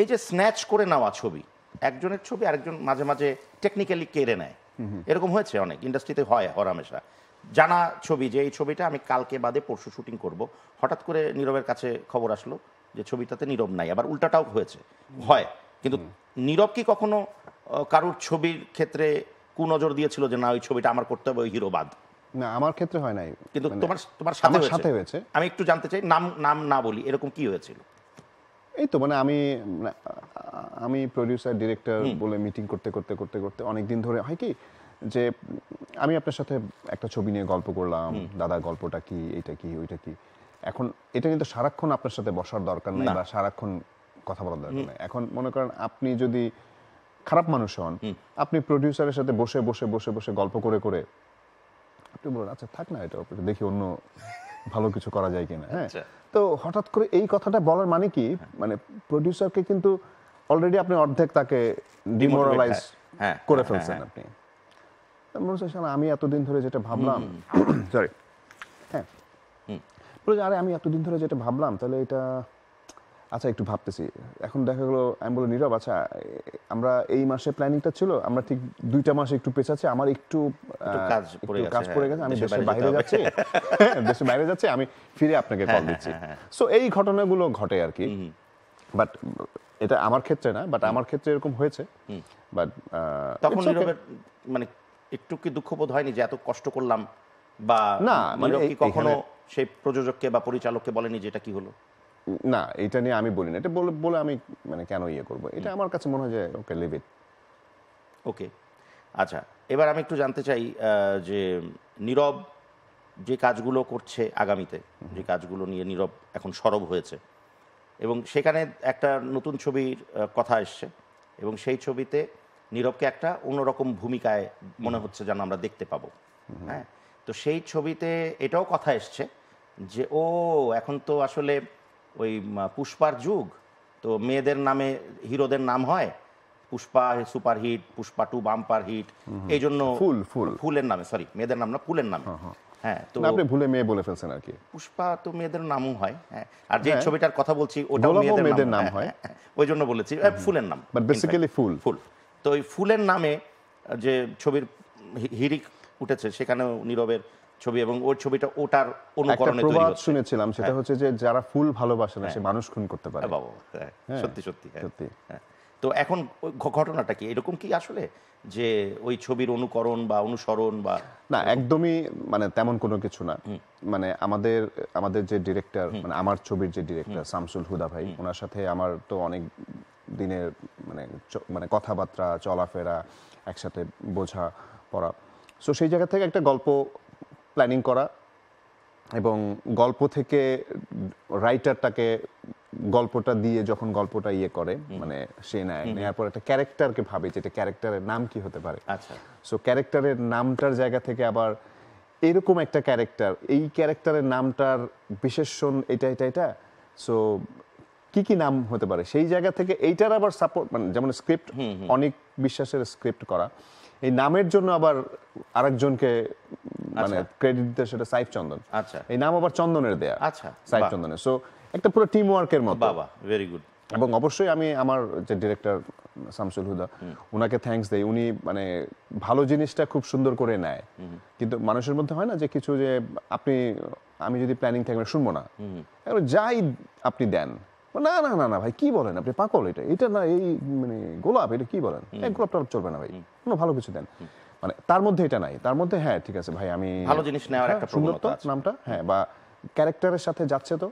এই যে স্ন্যাচ করে নেওয়া ছবি, একজনের ছবি আরেকজন মাঝে মাঝে টেকনিক্যালি কেড়ে নেয়, এরকম হয়েছে অনেক ইন্ডাস্ট্রিতে, হয় হরহামেশা। জানা ছবি যে এই ছবিটা আমি কালকে বাদে পরশু শুটিং করব, হঠাৎ করে নীরবের কাছে খবর আসলো যে ছবিটাতে নীরব নাই, আবার উল্টাটাও হয়েছে, হয়। কিন্তু নীরব কি কখনো কারুর ছবির ক্ষেত্রে কুনজর দিয়েছিল যে না ওই ছবিটা আমার করতে হবে, ওই হিরো বাদ? না, আমার ক্ষেত্রে হয় নাই, কিন্তু তোমার সাথে হয়েছে। আমি একটু জানতে চাই, নাম নাম না বলি, এরকম কি হয়েছিল? এই তো মানে আমি প্রডিউসার ডিরেক্টর বলে মিটিং করতে করতে করতে করতে অনেক দিন ধরে হয় কি যে আমি আপনার সাথে একটা ছবি নিয়ে গল্প করলাম, দাদা গল্পটা কি, এইটা কি, ওইটা কি। এখন এটা কিন্তু সারাক্ষণ আপনার সাথে বসার দরকার নাই বা সারাক্ষণ কথা বলার দরকার নাই। এখন মনে করেন আপনি যদি খারাপ মানুষ হন, আপনি প্রডিউসারের সাথে বসে বসে বসে বসে গল্প করে করে আপনি বলেন আচ্ছা থাক না, এটা দেখি অন্য ভালো কিছু করা যায় কিনা। হ্যাঁ, তো হঠাৎ করে এই কথাটা বলার মানে কি, মানে প্রডিউসারকে কিন্তু অলরেডি আপনি অর্ধেক তাকে ডিমোরালাইজ করে ফেলছেন আপনি। আমি এতদিন ধরে যেটা ভাবলাম, সরি, হ্যাঁ, আরে আমি এতদিন ধরে যেটা ভাবলাম, তাহলে এটা আচ্ছা একটু ভাবতেছি। এখন দেখা গেলো আমি বলি নীরব আচ্ছা আমরা এই মাসে প্ল্যানিংটা ছিল, আমরা ঠিক 2টা মাস একটু পেছাচ্ছি, আমার একটু কাজ পড়ে গেছে, আমি দেশের বাইরে যাচ্ছি, দেশের বাইরে যাচ্ছি, আমি ফিরে আপনাকে কল দিচ্ছি। সো এই ঘটনাগুলো ঘটে আর কি, বাট এটা আমার ক্ষেত্রে না, বাট আমার ক্ষেত্রে এরকম হয়েছে। বাট তখন নীরবের মানে একটু কি দুঃখবোধ হয়নি যে এত কষ্ট করলাম, বা না মানে কি কখনো সেই প্রযোজককে বা পরিচালককে বলেনি যে এটা কি হলো? না, এটা নিয়ে আমি বলি না, এটা বলে আমি মানে কেন ইয়ে করবো, এটা আমার কাছে মনে হয় যে ওকে লিভ ইট। ওকে, আচ্ছা, এবার আমি একটু জানতে চাই যে নীরব যে কাজগুলো করছে আগামীতে, যে কাজগুলো নিয়ে নীরব এখন সরব হয়েছে, এবং সেখানে একটা নতুন ছবির কথা এসছে, এবং সেই ছবিতে নীরবকে একটা অন্যরকম ভূমিকায় মনে হচ্ছে যেন আমরা দেখতে পাবো। হ্যাঁ, তো সেই ছবিতে এটাও কথা এসছে যে ও এখন তো আসলে ওই পুষ্পার যুগ, তো মেয়েদের নামে হিরোদের নাম হয়, Pushpa superhit, Pushpa 2 bumper hit, এই জন্য ফুলের নামে, সরি মেয়েদের নাম না, ফুলের নামে। হ্যাঁ, তো আপনি ভুলে মেয়ে বলে ফেলছেন আর কি। পুষ্পা তো মেয়েদের নামও হয়, হ্যাঁ, আর যে ছবিটার কথা বলছি ওটাও মেয়েদের নাম হয়, ওই জন্য বলেছি ফুলের নাম, বাট বেসিক্যালি ফুল। তো ওই ফুলের নামে যে ছবির হিরিক উঠেছে, সেখানেও নীরবের ছবি, এবং ওই ছবিটা ওটার অনুকরণে তৈরি হচ্ছে। শুনেছিলাম সেটা হচ্ছে যে যারা ফুল ভালোবাসে না সে মানুষ খুন করতে পারে। বাবা, সত্যি সত্যি সত্যি। তো এখন ঘটনাটা কি এরকম কি আসলে, যে ওই ছবির অনুকরণ বা অনুসরণ বা? না, একদমই মানে তেমন কোনো কিছু না। মানে আমাদের যে ডিরেক্টর, মানে আমার ছবির যে ডিরেক্টর শামসুল হুদা ভাই, ওনার সাথে আমার তো অনেক দিনের মানে কথাবার্তা, চলাফেরা, একসাথে বোঝা পড়া। সো সেই জায়গা থেকে একটা গল্প প্ল্যানিং করা, এবং গল্প থেকে রাইটারটাকে গল্পটা দিয়ে যখন গল্পটা ইয়ে করে, মানে সে নেয়ার পর একটা ক্যারেক্টারকে ভাবে যে এটা ক্যারেক্টারের নাম কি হতে পারে। আচ্ছা, সো ক্যারেক্টারের নামটার জায়গা থেকে আবার এরকম একটা ক্যারেক্টার, এই ক্যারেক্টারের নামটার বিশেষণ এটা এটা এটা, সো কি নাম হতে পারে, সেই জায়গা থেকে এইটার আবার সাপোর্ট, মানে যেমন স্ক্রিপ্ট অনেক বিশ্বাসের স্ক্রিপ্ট করা, এই নামের জন্য আবার আরেকজনকে মানে ক্রেডিট দিতে, সেটা সাইফ চন্দন। আচ্ছা, এই নাম আবার চন্দনের দেয়া, আচ্ছা, সাইফ চন্দনের। সো একটা পুরো টিম ওয়ার্কের মতো। বাবা, ভেরি গুড। এবং অবশ্যই আমি আমার যে ডিরেক্টর শামসুল হুদা, উনাকে থ্যাঙ্কস দেই। উনি মানে ভালো জিনিসটা খুব সুন্দর করে নেয়, কিন্তু মানুষের মধ্যে হয় না যে কিছু, যে আমি যদি প্ল্যানিং থাকি শুনবো না, যাই আপনি দেন, না না না না ভাই কি বলেন আপনি, পাগল, এটা না, এই মানে গোলাপ, এটা কি বলেন, গোলাপ টলাপ চলবে না ভাই, কোনো ভালো কিছু দেন। মানে তার মধ্যে এটা নাই, তার মধ্যে হ্যাঁ ঠিক আছে ভাই, আমি ভালো জিনিস নেওয়ার একটা প্রবণতা আছে, নামটা হ্যাঁ, বা ক্যারেক্টারের সাথে যাচ্ছে তো